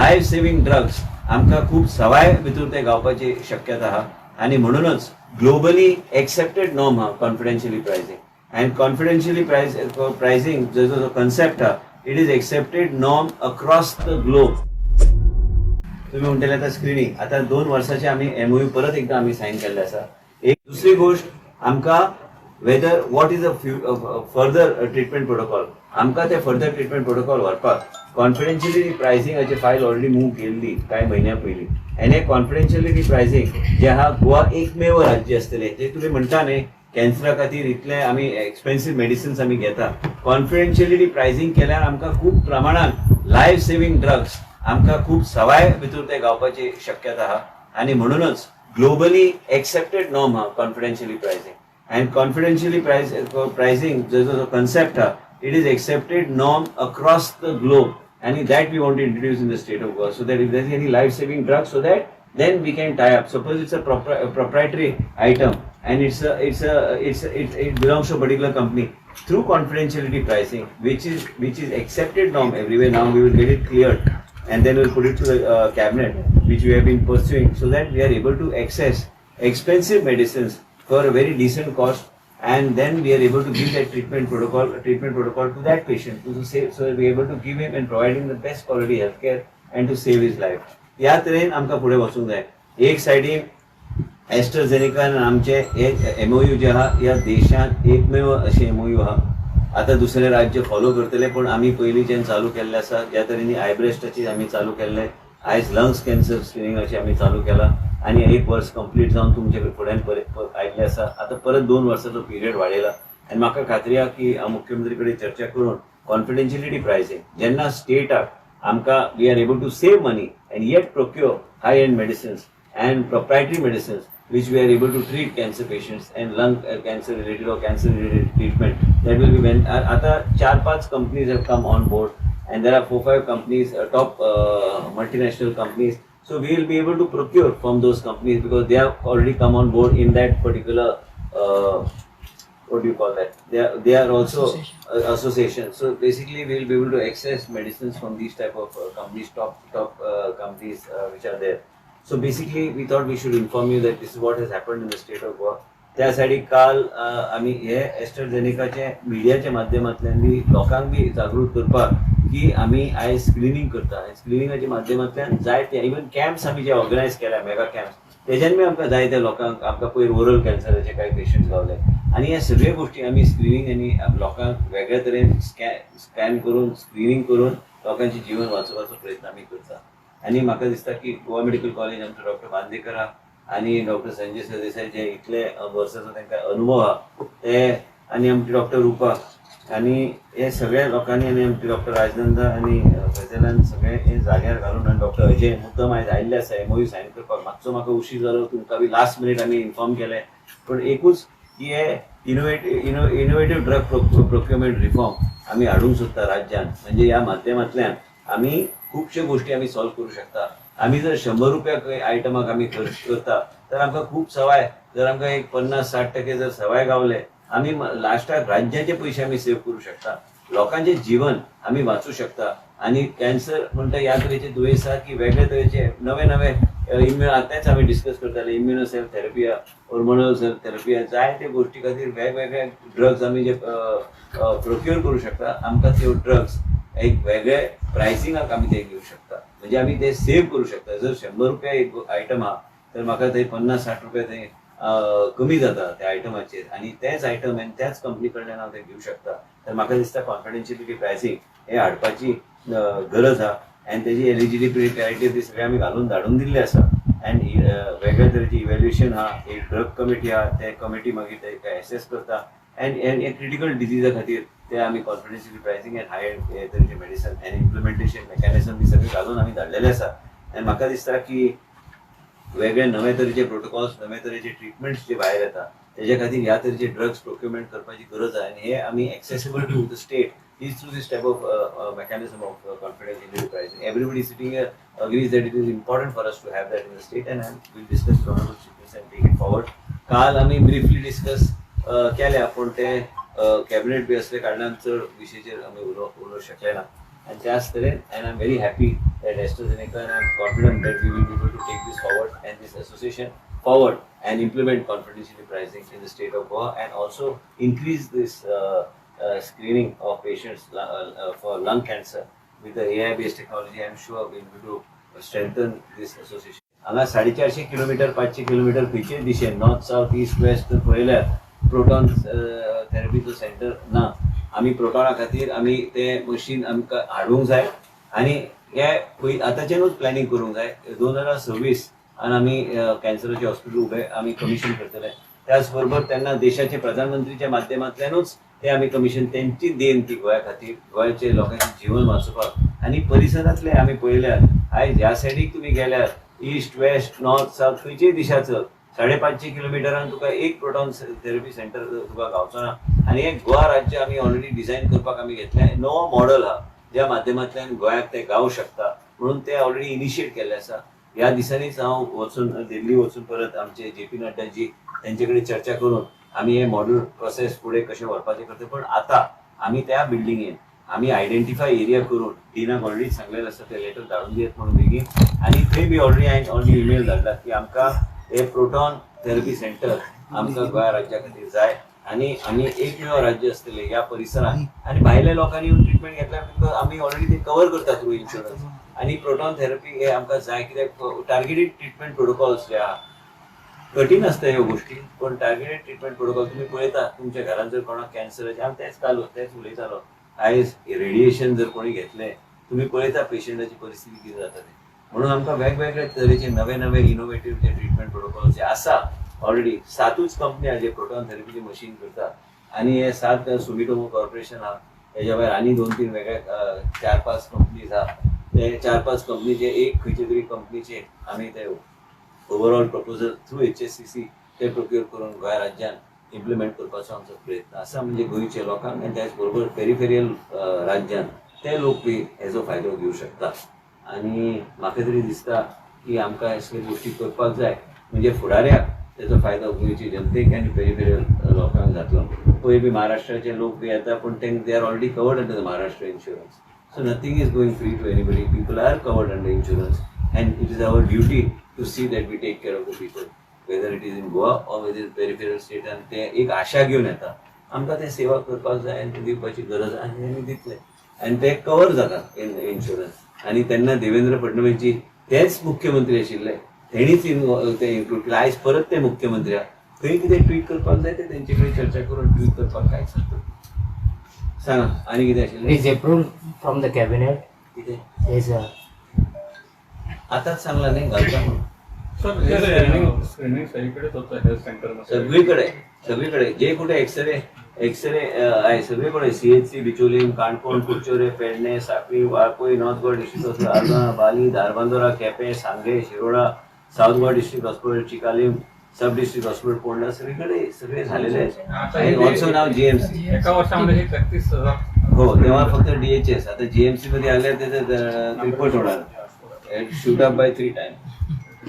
Life saving drugs आमकां खूब सवाय भितर ते गावपाची शक्यता आहा आणि म्हणूनच ग्लोबली एक्सेप्टेड नॉर्म आहा confidentially pricing and confidentially pricing जो कन्सेप्ट आहा it is accepted norm across the globe. तुम्ही म्हणटले आता स्क्रीनिंग आता 2 वर्साचे आम्ही MOU परत एकदा आम्ही साइन केल्ले आसा. एक दुसरी गोष्ट आमकां whether what is a further treatment protocol आमकां ते फर्दर ट्रीटमेंट प्रोटोकॉल व्हरपाक कॉन्फिडेन्शियलिटी प्राइसिंगाची फायल ऑलरेडी मूव केल्ली कांय म्हयन्या पयलीं आनी हे कॉन्फिडेन्शियलिटी प्राइसिंग जे आहा गोवा एकमेव राज्य आसतलें जे तुमी म्हणटा न्ही कॅन्सरा खातीर इतले आमी एक्सपेन्सिव्ह मेडिसिन्स आमी घेता. कॉन्फिडेन्शियलिटी प्राइसिंग केल्यार आमकां खूब प्रमाणात लायफ सेव्हिंग ड्रग्स आमकां खूब सवाय भितर ते गावपाची शक्यता आहा आणि म्हणूनच ग्लोबली एक्सेप्टेड नॉर्म आहा confidentially pricing and confidentially pricing जो कन्सेप्ट आहा it is accepted norm across the globe and that we want to introduce in the state of Goa so that if there is any life saving drug so that then we can tie up. Suppose it's a proprietary item and it belongs to a particular company through confidentiality pricing which is accepted norm everywhere. Now we will get it cleared and then we'll put it to the cabinet which we have been pursuing so that we are able to access expensive medicines for a very decent cost and then we are able to give that treatment protocol to that patient to save, so we are able to give him and provide him the best quality healthcare and to save his life. या तरेन आमकां फुडें वचूंक जाय. एक सायडीन AstraZeneca आमचे MOU जे आहा ह्या देशांत एकमेव अशें MOU आहा. आता दुसरे राज्य फॉलो करतले पण आमी पयलींच्यान चालू केल्ले आसा. ज्या तरेन आयब्रेस्टाची आमी चालू केल्ले आयज लंग्स कॅन्सर स्क्रिनिंगाची आमी चालू केला आणि 1 वर्स कंप्लीट जावन तुमचे फुड्यान आयिल्ले आसा. आता परत 2 वर्साचो पिरियड वाडयला आनी म्हाका खात्री आहा की मुख्यमंत्री कडेन चर्चा करून कॉन्फिडेन्शियलिटी प्राइसिंग जेन्ना स्टेटाक आमकां we are able to save money and yet procure high end medicines and proprietary medicines which we are able to treat cancer patients and lung cancer related or cancer related treatment that will be when आता 4-5 companies have come on board and there are 4-5 companies top multinational companies. So we will be able to procure from those companies because they have already come on board in that particular what do you call that? They are also association. So basically we will be able to access medicines from these type of companies, top companies which are there. So basically we thought we should inform you that this is what has happened in the state of Goa. त्यासाठी काल आम्ही हे एस्ट्राझेनेकाचे मिडियाच्या माध्यमांतल्यान बी लोकांक बी जागृत करपाक की आम्ही आयज स्क्रिनिंग करता. स्क्रिनिंगाच्या माध्यमांतल्यान जायते इवन कॅम्प्स आमी जे ऑर्गनायज केल्या मेगा कॅम्प्स तेच्यान बी आमकां जायत्या लोकांक आमकां पयर ओरल कॅन्सराचे कांय पेशंट्स गावले आनी ह्या सगळ्यो गोष्टी आमी स्क्रिनिंग आनी लोकांक वेगळ्या तरेन स्कॅन करून स्क्रिनिंग करून लोकांचे जीवन वाचोवपाचो प्रयत्न आमी करता. आनी म्हाका दिसता की गोवा मेडिकल कॉलेज आमचो डॉक्टर बांदेकर आनी डॉक्टर संजय सरदेसाय जे इतले वर्साचो तांकां अनुभव आहा ते आनी आमचे डॉक्टर रुपा आनी हे सगळ्या लोकांनी आनी आमचे डॉक्टर राजनंदा आनी फैजलान सगळे हे जाग्यार घालून आनी डॉक्टर अजय मुद्दम आयज आयिल्ले आसा MOU सायन करपाक. मातसो म्हाका उशीर जालो तुमकां बी लास्ट मिनीट आमी इन्फॉर्म केलें पण एकूच की हे इनोवेटीव ड्रग प्रोक्युरमेंट रिफॉर्म आमी हाडूंक सोदता राज्यान म्हणजे ह्या माध्यमांतल्यान आमी खूबश्यो गोष्टी आमी सॉल्व करूं शकता. आमी जर 100 रुपया आयटमाक आमी खर्च करता तर आमकां खूब सवाय जर आमकां एक 50-60% जर सवाय गावले आमी लास्टाक राज्याचे पयशे आमी सेव करूं शकता. लोकांचे जीवन आमी वाचूं शकता आनी कॅन्सर म्हणटा ह्या तरेचे दुयेंस आसा की वेगळे तरेचे नवे आतांच आमी डिस्कस करताले इम्युनोसेल थेरपी हॉर्मोनल सेल थेरपी जायते गोष्टी खातीर वेगवेगळे ड्रग्स आमी जे प्रोक्युअर करूं शकता. आमकां त्यो ड्रग्स एक वेगळे प्रायसिंगाक आमी ते घेवं शकता म्हणजे आमी ते सेव करूं शकता. जर 100 रुपया एक आयटम आहा तर म्हाका थंय 50-60 रुपया थंय कमी जाता त्या आयटमाचेर आनी तेच आयटम आनी त्याच कंपनी कडल्यान हांव ते घेवं शकता. तर म्हाका दिसता कॉन्फिडेन्शियलिटी प्रायसिंग हे हाडपाची गरज आहा आनी तेजी एलिजिबिलिटी क्रायटेरिया ती सगळे आमी घालून धाडून दिल्ले आसा आनी वेगळ्या तरेची इव्हॅल्युएशन आहा. एक ड्रग कमिटी आहा ते कमिटी मागीर ते एसेस करता आनी क्रिटिकल डिजीजा खातीर ते आमी कॉन्फिडेन्शियली प्रायसिंग एंड हाय हे तरेचे मेडिसन आनी इम्प्लिमेंटेशन मेकॅनिझम बी सगळे घालून आमी धाडलेले आसा. आनी म्हाका दिसता की वेगळे नवे तरेचे प्रोटोकॉल्स नवे तरेचे ट्रिटमेंट्स जे भायर येता तेज्या खातीर ह्या तरेचे ड्रग्स प्रोक्युरमेंट करपाची गरज आहे आनी हे आमी accessible to the state is through this type of mechanism of confidentiality pricing. Everybody sitting here agrees that it is important for us to have that in the state and we'll discuss with honorable chief minister and take it forward. काल आमी briefly discuss केल्या पण ते cabinet बी असले कारणान चड विशयाचेर आमी उलोवंक शकले ना and त्याच तरेन and I'm very happy that AstraZeneca and I'm confident that we will be able to take this forward and this association forward and implement confidentially pricing in the state of Goa and also increase this screening of patients for lung cancer with the AI based technology. I'm sure we'll be able to strengthen this association. हांगा 450 kilometre 500 kilometre खंयचेय दिशेन north south east west पळयल्यार proton थेरपीचो centre ना. आमी प्रोटॉना खातीर आमी ते machine आमकां हाडूंक जाय आनी हे आतांच्यानूच प्लॅनिंग करूंक जाय. 2026 आणि आमी कॅन्सराचे हॉस्पिटल उबे आमी कमिशन करतले. त्याच बरोबर त्यांना देशाचे प्रधानमंत्रीच्या माध्यमांतल्यानूच ते आमी कमिशन त्यांची देन ती गोंया खातीर गोंयचे लोकांचे जीवन वाचोवपाक आनी परिसरांतले आमी पळयल्यार आयज ह्या सायडीक तुमी गेल्यार ईस्ट वेस्ट नॉर्थ साउथ खंयचेय दिशा चल 550 किलोमिटरान तुका एक प्रोटॉन थेरपी सेंटर तुका गावचो ना. आनी एक गोवा राज्य आमी ऑलरेडी डिझायन करपाक आमी घेतले. नवो मॉडल हा ज्या माध्यमांतल्यान गोंयाक ते गावं शकता म्हणून ते ऑलरेडी इनिशिएट केल्ले आसा. ह्या दिसांनीच हांव वचून दिल्ली वचून परत आमचे JP नड्डाजी त्यांचे कडेन चर्चा करून आमी हे मॉड्यूल प्रोसेस फुडें कशें व्हरपाचें करता. पण आतां आमी त्या बिल्डिंगेन आमी आयडेंटिफाय एरिया करून डिनाक ऑलरेडी सांगलेलें आसा ते लेटर धाडून दियेत म्हणून बेगीन आनी थंय बी ऑलरेडी हांवें ऑलरेडी ईमेल धाडला की आमकां हे प्रोटॉन थेरपी सेंटर आमकां गोंया राज्या खातीर जाय आनी आमी एकमेव राज्य आसतले ह्या परिसरांत आनी भायल्या लोकांनी येवन ट्रिटमेंट घेतल्या आमी ऑलरेडी ते कवर करता थ्रू इन्शुरन्स. आनी प्रोटॉन थेरपी हे आमकां जाय कित्याक टार्गेटेड ट्रिटमेंट प्रोटोकॉल्स जे आहा कठीण असता ह्यो गोष्टी पण टार्गेटेड ट्रिटमेंट प्रोटोकॉल तुम्ही पळयता तुमच्या घरात जर कोणाक कॅन्सराचे हांव तेच उलयतालो आयज रेडिएशन जर कोणी घेतले तुम्ही पळयता पेशंटाची परिस्थिती कितें जाता ते. म्हणून आमकां वेगवेगळे तरेचे नवे नवे इनोवेटिव्ह जे ट्रिटमेंट प्रोटोकॉल जे आसा ऑलरेडी 7च कंपनी जे प्रोटॉन थेरपीचे मशीन करता आनी हे 7 सुमिटोमो कॉर्पोरेशन आहा. हेज्या भायर आनी 2-3 वेगळे 4-5 कंपनीज आहा. ते 4-5 कंपनीचे एक खंयचे तरी कंपनीचे आमी ते ओवरऑल प्रपोजल थ्रू HSCC ते प्रोक्युअर करून गोंया राज्यात इम्प्लिमेंट करपाचो आमचो प्रयत्न आसा. म्हणजे गोंयच्या लोकांक आनी त्याच बरोबर पेरिफेरियल राज्यांत ते लोक बी हेजो फायदो घेवंक शकता. आनी म्हाका तरी दिसता की आमकां असल्यो गोश्टी करपाक जाय म्हणजे फुडाऱ्याक तेजो फायदो गोंयच्या जनतेक आनी पेरिफेरियल लोकांक जातलो. पळय बी महाराष्ट्राचे लोक बी येता पण they are already covered under the Maharashtra insurance. So nothing is going free to anybody. People are covered under insurance and it is our duty to see that we take care of the people whether it is in Goa or whether it is peripheral state. आणि ते एक आशा घेऊन येता आमकां ते सेवा करपाक जाय आनी दिवपाची गरज आनी आमी दितले आनी ते कवर जाता इन्शुरन्स. आनी तेन्ना देवेंद्र फडणवीसजी तेच मुख्यमंत्री आशिल्ले तेणीच ते इन्क्लूड केले. आयज परत ते मुख्यमंत्री आहा खंय कितें ट्वीट करपाक जाय ते तेंचे कडेन चर्चा करून ट्वीट करपाक कांयच ना. सांगा आनी कितें आशिल्लें. Is approved from the cabinet. कितें Is आताच सांगला नाही घालता म्हणून. स्क्रीनिंग सगळीकडेच होतं हेल्थ सेंटर सगळीकडे जे कुठे एक्सरे आहे सगळीकडे CHC Bicholim Canacona Curchorem Pernem Sanquelim Valpoi North Goa district Aldona Balli Dharbandora Quepem Sanguem Shiroda South Goa district hospital Chicalim sub district hospital Ponda सगळे झालेले आहेत. ऑल्सो नाव GMC एका वर्षामध्ये 33,000. हो तेव्हा फक्त DHS आता GMC मध्ये आले त्याचा रिपोर्ट होणार shoot up by 3 time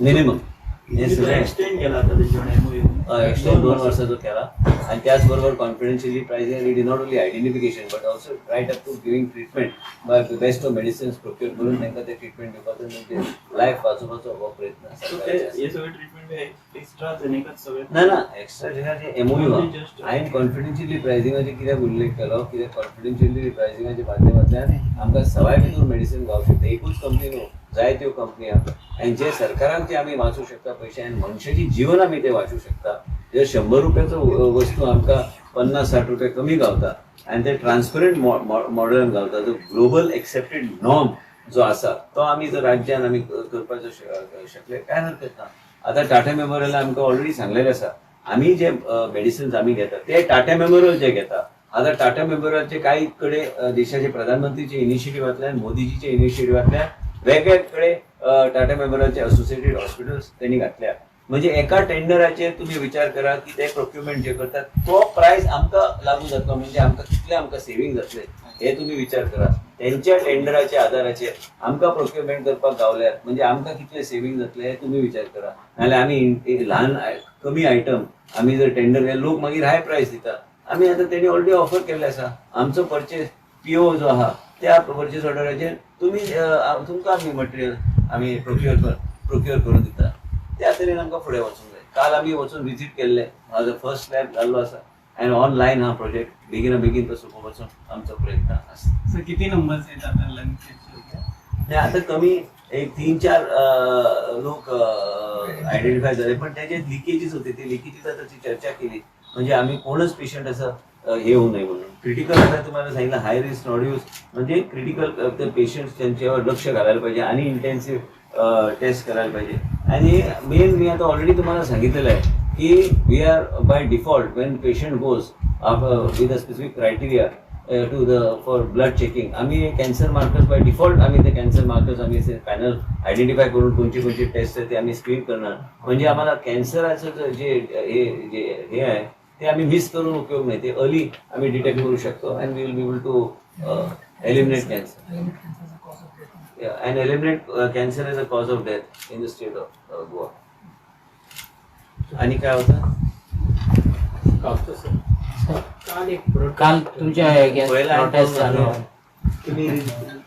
minimum. हे सगळं एक्सटेंड केला एक्सटेंड 2 वर्षाचो केला आणि त्याचबरोबर कॉन्फिडेन्शियली प्राइसिंग आणि it is not only identification but also right up to giving treatment by best of medicines procure करून तांकां ते ट्रीटमेंट दिवपाचो म्हणजे लायफ वाचोवपाचो हो प्रयत्न ना एक्स्ट्राजेनाचे MOU हांवें कॉन्फिडेन्शियली प्राइसिंगाचे कित्याक उल्लेख केलो कित्याक कॉन्फिडेन्शियली प्राइसिंगाच्या माध्यमांतल्यान आमकां सवाय भितर मेडिसीन गावंक शकता. एकूच कंपनी न्हू जायत्यो कंपनी आहा आनी जे सरकारांचे आमी वाचूं शकता पयशे आनी मनशाची जीवन आमी ते वाचूं शकता. जर 100 रुपयाचो वस्तू आमकां 50-60 रुपया कमी गावता आनी ते ट्रान्सपरंट मॉडर्न गावता जो ग्लोबल एक्सेप्टेड नॉर्म जो आसा तो आमी जर राज्यान आमी करपाचो शकले काय हरकत ना. आता टाटा मेमोरियल आमकां ऑलरेडी सांगलेलें आसा आमी जे मेडिसिन्स आमी घेता ते टाटा मेमोरियल जे घेता. आता टाटा मेमोरियलचे काही कडे देशाचे प्रधानमंत्रीचे इनिशिएटिव्हांतल्यान मोदीजीचे इनिशिएटिव्हांतल्यान वेगवेगळे टाटा मेमोरियलचे असोसिएटेड हॉस्पिटल्स त्यांनी घातल्या. म्हणजे एका टेंडराचेर तुम्ही विचार करा की ते प्रोक्युरमेंट जे करतात तो प्राइस आमकां लागू जातलो म्हणजे आमकां कितले आमकां सेविंग जातले हे तुम्ही विचार करा. त्यांच्या टेंडराच्या आधाराचेर आमकां प्रोक्युरमेंट करपाक गावल्यार म्हणजे आमकां कितले सेविंग जातले हे तुम्ही विचार करा. नाल्यार आमी ल्हान कमी आयटम आमी जर टेंडर घाल लोक मागीर हाय प्राइस दिता. आमी आतां तेणी ऑलरेडी ऑफर केल्ले आसा आमचो परचेस PO जो आहा त्या परचेस ऑर्डराचेर तुमी तुमकां आमी मटेरियल आमी प्रोक्युअर करून दिता. त्या तरेन आमकां फुडें वचूंक जाय. काल आमी वचून विजीट केल्ले, म्हाजो फर्स्ट स्लॅब जाल्लो आसा आनी ऑनलायन हा प्रोजेक्ट बेगीन तो सोंपोवपाचो आमचो प्रयत्न आसा. सर किती नंबर्स आहेत आता लंच? आता कमी एक 3-4 लोक आयडेंटिफाय झाले, पण त्याचे लिकेजेस होते, ते लिकेजेस त्याची चर्चा केली. म्हणजे आम्ही कोणच पेशंट असं हे होऊ नये म्हणून. क्रिटिकल आता तुम्हाला सांगितलं हाय रिस्क नॉड्यूल्स म्हणजे क्रिटिकल पेशंट्स त्यांच्यावर लक्ष घालायला पाहिजे आणि इंटेन्सिव्ह टेस्ट करायला पाहिजे. आणि मेन मी आता ऑलरेडी तुम्हाला सांगितलेलं आहे की we are by default when patient goes with a specific criteria to the for blood checking, आम्ही कॅन्सर मार्कर्स बाय डिफॉल्ट आम्ही ते कॅन्सर मार्कर्स आम्ही पॅनल आयडेंटिफाय करून कोणची टेस्ट आहे ते आम्ही स्क्रीन करणार. म्हणजे आम्हाला कॅन्सराचं जे हे आहे ते आम्ही मिस करून उपयोग नाही, ते अर्ली आम्ही डिटेक्ट करू शकतो and we will be able to eliminate cancer and eliminate cancer as a cause of death in the state of Goa. आणि काय होतं काल तुमच्या पहिला प्रोटेस्ट झालो. तुम्ही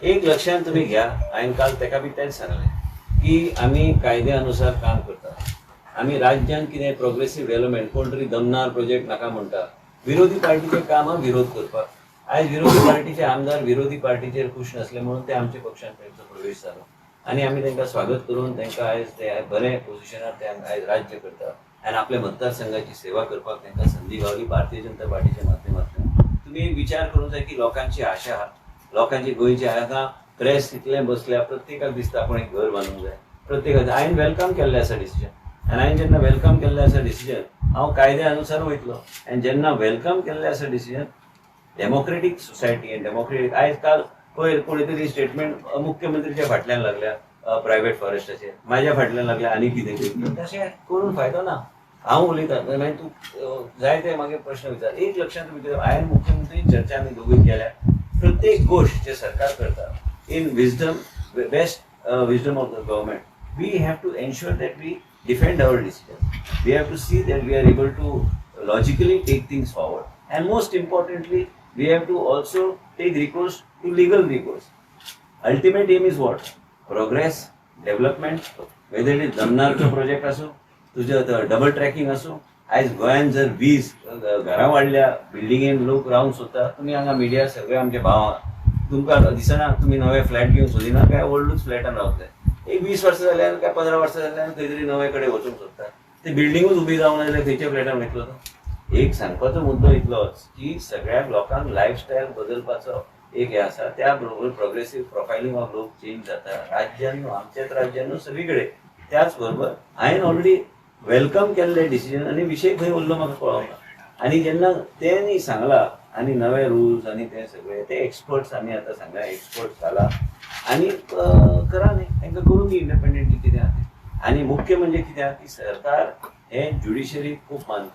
एक लक्षात तुम्ही घ्या. आणि काल तेका बी तेच सांगले की आम्ही कायद्यानुसार काम करता. आम्ही राज्यात कितें प्रोग्रेसिव्ह डेव्हलपमेंट कोण तरी दमनार प्रोजेक्ट नाका म्हणटा. विरोधी पार्टीचे काम हा विरोध करपाक. आज विरोधी पार्टीचे आमदार विरोधी पार्टीचेर खुश नसले म्हणून ते आमच्या पक्षात त्यांचो प्रवेश जालो आणि आम्ही त्यांना स्वागत करून त्यांना आयज ते बरे पोझिशनार ते आयज राज्य करता आणि आपल्या मतदारसंघाची सेवा करपाक त्यांना संधी गावली भारतीय जनता पार्टीच्या माध्यमातून. तुम्ही विचार करूंक जाय की लोकांची आशा आहा, लोकांची गोंयची आशा प्रेस इतले बसल्या, प्रत्येकाक दिसता आपण एक घर बांदूंक जाय. प्रत्येकाक हांवें वेलकम केल्लें आसा डिसिजन आनी हांवें जेन्ना वेलकम केल्लें आसा डिसिजन हांव कायद्या अनुसार वयतलो आनी जेन्ना वेलकम केल्लें आसा डिसिजन डेमोक्रेटीक सोसायटी आनी डेमोक्रेटीक आयज काल पयर कोणी तरी स्टेटमेंट मुख्यमंत्रीच्या फाटल्यान लागल्या प्रायव्हेट फॉरेस्टाचेर, म्हाज्या फाटल्यान लागल्या आनी कितें कितें, तशें करून फायदो ना. हांव उलयतां मागीर तूं जाय ते मागीर प्रश्न विचार. एक लक्षात भितर हांवें मुख्यमंत्री चर्चा आमी दोगूय केल्या. प्रत्येक गोष्ट जे सरकार करता in wisdom best wisdom of the government we have to ensure that we defend our decision. We have to see that we are able to logically take things forward and most importantly we have to also take recourse to legal recourse. Ultimate aim is what? Progress, development, whether it is दमनारचो project असो, तुझं double tracking असो. आयज गोंयान जर 20 घरां वाडल्या, बिल्डिंगेन लोक रावंक सोदता. तुम्ही हांगा मिडिया सगळे आमचे भाव तुमकां दिसना तुम्ही नवे फ्लॅट घेवंक सोदिना काय ओल्डूच फ्लॅटान रावतले. एक 20 वर्सां जाल्यार काय 15 वर्सां जाल्यार खंय तरी नवे कडेन वचूंक सोदता. ते बिल्डिंगूच उबी जावंक जाल्यार खंयच्या फ्लॅटान वयतलो तो. एक सांगपाचो मुद्दो इतलोच की सगळ्या लोकांक लायफस्टायल बदलपाचो एक हे आसा. त्या बरोबर प्रोग्रेसिव्ह प्रोफायलिंग ऑफ लोक चेंज जाता राज्यान, आमच्याच राज्यान सगळीकडे. त्याच बरोबर हांवें ऑलरेडी वेलकम केल्ले डिसिजन आनी विशय खंय उरलो म्हाका कळोना. आनी जेन्ना तेणी सांगला आनी नवे रुल्स आनी ते सगळे ते एक्सपर्ट्स आमी आतां सांगला एक्सपर्ट्स घाला आनी करा न्ही तांकां करून दी इंडिपेंडंटली कितें आहा तें. आनी मुख्य म्हणजे कितें आहा की सरकार हे ज्युडिशरी खूब मानता.